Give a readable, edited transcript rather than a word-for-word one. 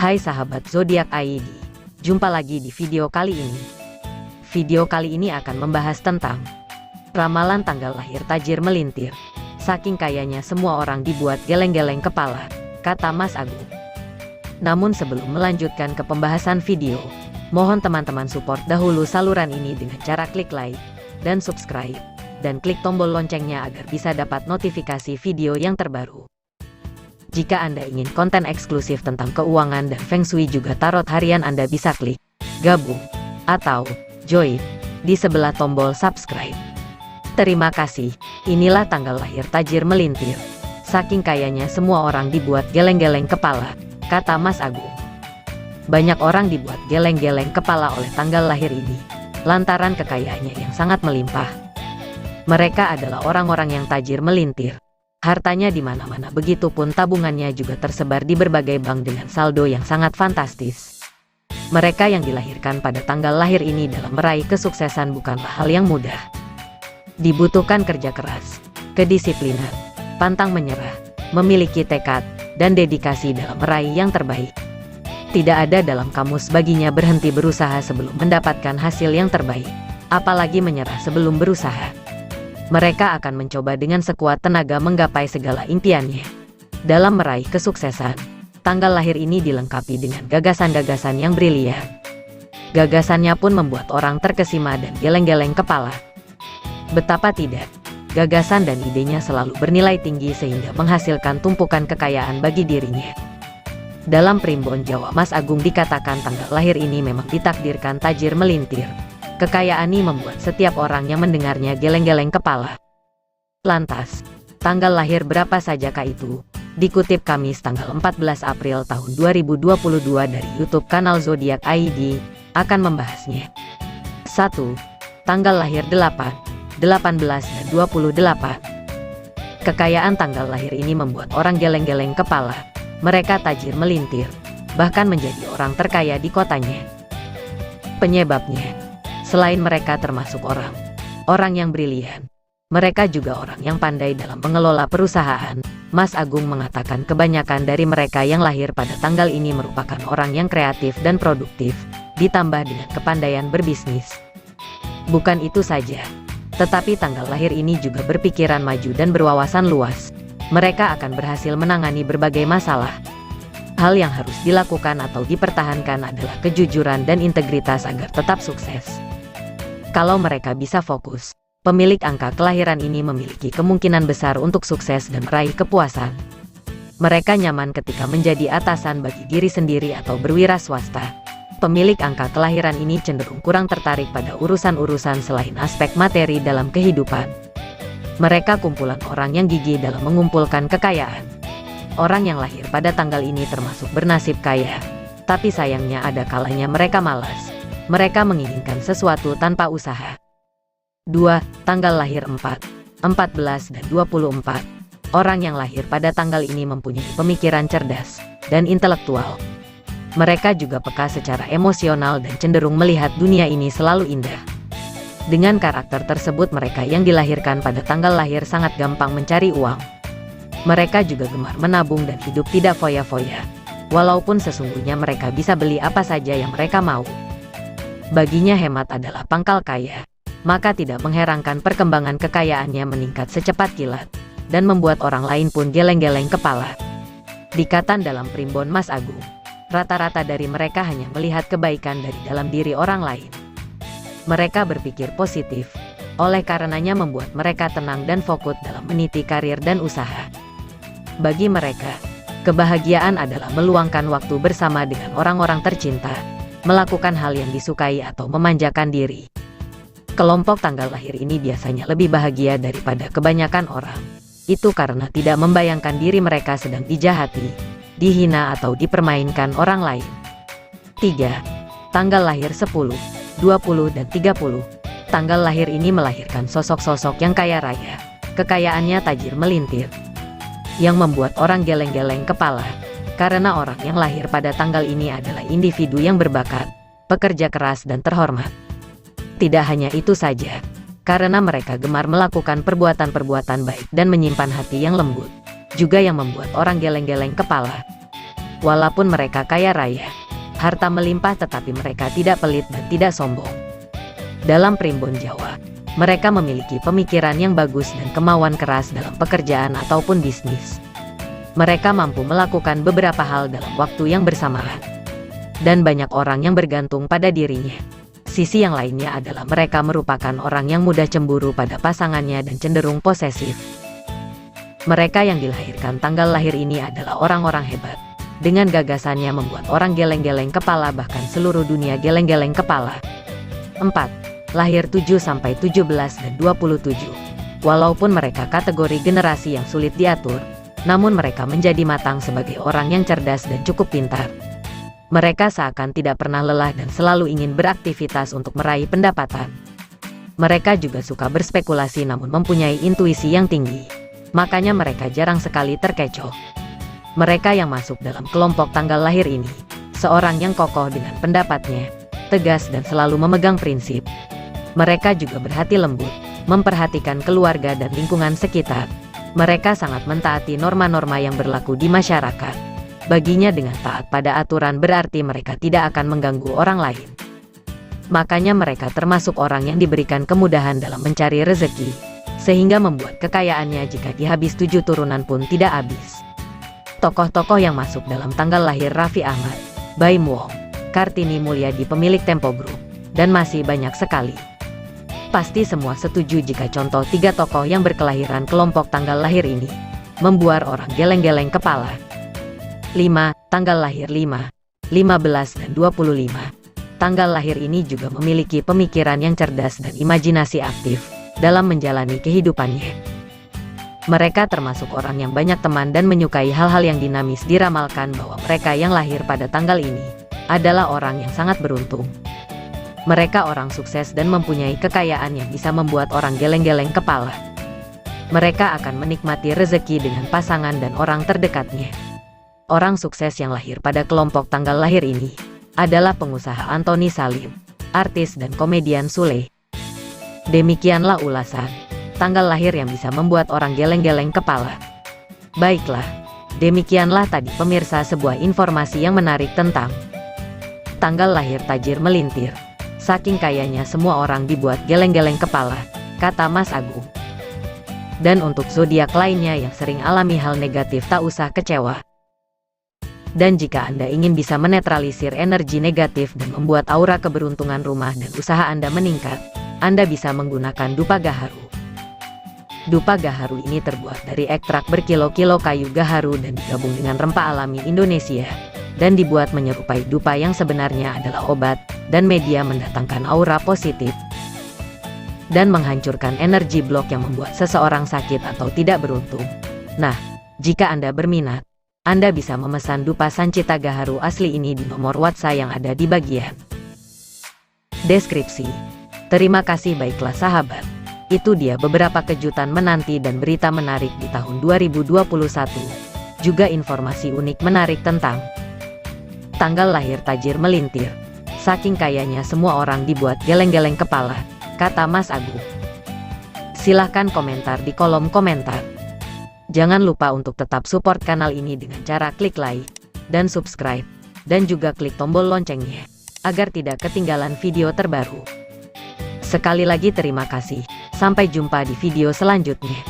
Hai sahabat Zodiak ID, jumpa lagi di video kali ini. Video kali ini akan membahas tentang ramalan tanggal lahir tajir melintir. Saking kayanya semua orang dibuat geleng-geleng kepala, kata Mas Agung. Namun sebelum melanjutkan ke pembahasan video, mohon teman-teman support dahulu saluran ini dengan cara klik like dan subscribe, dan klik tombol loncengnya agar bisa dapat notifikasi video yang terbaru. Jika Anda ingin konten eksklusif tentang keuangan dan Feng Shui juga tarot harian, Anda bisa klik gabung atau join di sebelah tombol subscribe. Terima kasih. Inilah tanggal lahir tajir melintir. Saking kayanya semua orang dibuat geleng-geleng kepala, kata Mas Agung. Banyak orang dibuat geleng-geleng kepala oleh tanggal lahir ini, lantaran kekayaannya yang sangat melimpah. Mereka adalah orang-orang yang tajir melintir. Hartanya di mana-mana, begitupun tabungannya juga tersebar di berbagai bank dengan saldo yang sangat fantastis. Mereka yang dilahirkan pada tanggal lahir ini dalam meraih kesuksesan bukanlah hal yang mudah. Dibutuhkan kerja keras, kedisiplinan, pantang menyerah, memiliki tekad, dan dedikasi dalam meraih yang terbaik. Tidak ada dalam kamus baginya berhenti berusaha sebelum mendapatkan hasil yang terbaik, apalagi menyerah sebelum berusaha. Mereka akan mencoba dengan sekuat tenaga menggapai segala impiannya. Dalam meraih kesuksesan, tanggal lahir ini dilengkapi dengan gagasan-gagasan yang brilian. Gagasannya pun membuat orang terkesima dan geleng-geleng kepala. Betapa tidak, gagasan dan idenya selalu bernilai tinggi sehingga menghasilkan tumpukan kekayaan bagi dirinya. Dalam primbon Jawa Mas Agung dikatakan tanggal lahir ini memang ditakdirkan tajir melintir. Kekayaan ini membuat setiap orang yang mendengarnya geleng-geleng kepala. Lantas, tanggal lahir berapa sajakah itu? Dikutip Kamis tanggal 14 April tahun 2022 dari YouTube kanal Zodiak ID, akan membahasnya. 1. Tanggal lahir 8, 18, dan 28. Kekayaan tanggal lahir ini membuat orang geleng-geleng kepala. Mereka tajir melintir, bahkan menjadi orang terkaya di kotanya. Penyebabnya, selain mereka termasuk orang yang brilian, mereka juga orang yang pandai dalam mengelola perusahaan. Mas Agung mengatakan kebanyakan dari mereka yang lahir pada tanggal ini merupakan orang yang kreatif dan produktif, ditambah dengan kepandaian berbisnis. Bukan itu saja, tetapi tanggal lahir ini juga berpikiran maju dan berwawasan luas. Mereka akan berhasil menangani berbagai masalah. Hal yang harus dilakukan atau dipertahankan adalah kejujuran dan integritas agar tetap sukses. Kalau mereka bisa fokus, pemilik angka kelahiran ini memiliki kemungkinan besar untuk sukses dan meraih kepuasan. Mereka nyaman ketika menjadi atasan bagi diri sendiri atau berwira swasta. Pemilik angka kelahiran ini cenderung kurang tertarik pada urusan-urusan selain aspek materi dalam kehidupan. Mereka kumpulan orang yang gigih dalam mengumpulkan kekayaan. Orang yang lahir pada tanggal ini termasuk bernasib kaya, tapi sayangnya ada kalanya mereka malas. Mereka menginginkan sesuatu tanpa usaha. 2. Tanggal lahir 4, 14, dan 24. Orang yang lahir pada tanggal ini mempunyai pemikiran cerdas dan intelektual. Mereka juga peka secara emosional dan cenderung melihat dunia ini selalu indah. Dengan karakter tersebut, mereka yang dilahirkan pada tanggal lahir sangat gampang mencari uang. Mereka juga gemar menabung dan hidup tidak foya-foya. Walaupun sesungguhnya mereka bisa beli apa saja yang mereka mau. Baginya hemat adalah pangkal kaya, maka tidak mengherankan perkembangan kekayaannya meningkat secepat kilat, dan membuat orang lain pun geleng-geleng kepala. Dikatakan dalam primbon Mas Agung, rata-rata dari mereka hanya melihat kebaikan dari dalam diri orang lain. Mereka berpikir positif, oleh karenanya membuat mereka tenang dan fokus dalam meniti karir dan usaha. Bagi mereka, kebahagiaan adalah meluangkan waktu bersama dengan orang-orang tercinta, melakukan hal yang disukai atau memanjakan diri. Kelompok tanggal lahir ini biasanya lebih bahagia daripada kebanyakan orang. Itu karena tidak membayangkan diri mereka sedang dijahati, dihina atau dipermainkan orang lain. 3. Tanggal lahir 10, 20, dan 30. Tanggal lahir ini melahirkan sosok-sosok yang kaya raya. Kekayaannya tajir melintir, yang membuat orang geleng-geleng kepala. Karena orang yang lahir pada tanggal ini adalah individu yang berbakat, pekerja keras, dan terhormat. Tidak hanya itu saja, karena mereka gemar melakukan perbuatan-perbuatan baik dan menyimpan hati yang lembut, juga yang membuat orang geleng-geleng kepala. Walaupun mereka kaya raya, harta melimpah, tetapi mereka tidak pelit dan tidak sombong. Dalam primbon Jawa, mereka memiliki pemikiran yang bagus dan kemauan keras dalam pekerjaan ataupun bisnis. Mereka mampu melakukan beberapa hal dalam waktu yang bersamaan. Dan banyak orang yang bergantung pada dirinya. Sisi yang lainnya adalah mereka merupakan orang yang mudah cemburu pada pasangannya dan cenderung posesif. Mereka yang dilahirkan tanggal lahir ini adalah orang-orang hebat. Dengan gagasannya membuat orang geleng-geleng kepala, bahkan seluruh dunia geleng-geleng kepala. 4. Lahir 7-17 dan 27. Walaupun mereka kategori generasi yang sulit diatur, namun mereka menjadi matang sebagai orang yang cerdas dan cukup pintar. Mereka seakan tidak pernah lelah dan selalu ingin beraktivitas untuk meraih pendapatan. Mereka juga suka berspekulasi namun mempunyai intuisi yang tinggi. Makanya mereka jarang sekali terkecoh. Mereka yang masuk dalam kelompok tanggal lahir ini, seorang yang kokoh dengan pendapatnya, tegas dan selalu memegang prinsip. Mereka juga berhati lembut, memperhatikan keluarga dan lingkungan sekitar. Mereka sangat mentaati norma-norma yang berlaku di masyarakat. Baginya dengan taat pada aturan berarti mereka tidak akan mengganggu orang lain. Makanya mereka termasuk orang yang diberikan kemudahan dalam mencari rezeki, sehingga membuat kekayaannya jika dihabis 7 turunan pun tidak habis. Tokoh-tokoh yang masuk dalam tanggal lahir Raffi Ahmad, Baim Wong, Kartini Mulyadi pemilik Tempo Group, dan masih banyak sekali. Pasti semua setuju jika contoh 3 tokoh yang berkelahiran kelompok tanggal lahir ini membuat orang geleng-geleng kepala. 5. Tanggal lahir 5, 15 dan 25. Tanggal lahir ini juga memiliki pemikiran yang cerdas dan imajinasi aktif dalam menjalani kehidupannya. Mereka termasuk orang yang banyak teman dan menyukai hal-hal yang dinamis. Diramalkan bahwa mereka yang lahir pada tanggal ini adalah orang yang sangat beruntung. Mereka orang sukses dan mempunyai kekayaan yang bisa membuat orang geleng-geleng kepala. Mereka akan menikmati rezeki dengan pasangan dan orang terdekatnya. Orang sukses yang lahir pada kelompok tanggal lahir ini adalah pengusaha Anthony Salim, artis dan komedian Sule. Demikianlah ulasan tanggal lahir yang bisa membuat orang geleng-geleng kepala. Baiklah, demikianlah tadi pemirsa sebuah informasi yang menarik tentang tanggal lahir tajir melintir. Saking kayanya semua orang dibuat geleng-geleng kepala, kata Mas Agung. Dan untuk zodiak lainnya yang sering alami hal negatif, tak usah kecewa. Dan jika Anda ingin bisa menetralisir energi negatif dan membuat aura keberuntungan rumah dan usaha Anda meningkat, Anda bisa menggunakan dupa gaharu. Dupa gaharu ini terbuat dari ekstrak berkilo-kilo kayu gaharu dan digabung dengan rempah alami Indonesia, dan dibuat menyerupai dupa yang sebenarnya adalah obat dan media mendatangkan aura positif dan menghancurkan energi blok yang membuat seseorang sakit atau tidak beruntung. Nah, jika Anda berminat, Anda bisa memesan dupa Sancita Gaharu asli ini di nomor WhatsApp yang ada di bagian deskripsi. Terima kasih. Baiklah sahabat, itu dia beberapa kejutan menanti dan berita menarik di tahun 2021. Juga informasi unik menarik tentang tanggal lahir tajir melintir. Saking kayanya semua orang dibuat geleng-geleng kepala, kata Mas Agung. Silahkan komentar di kolom komentar. Jangan lupa untuk tetap support kanal ini dengan cara klik like dan subscribe, dan juga klik tombol loncengnya agar tidak ketinggalan video terbaru. Sekali lagi terima kasih. Sampai jumpa di video selanjutnya.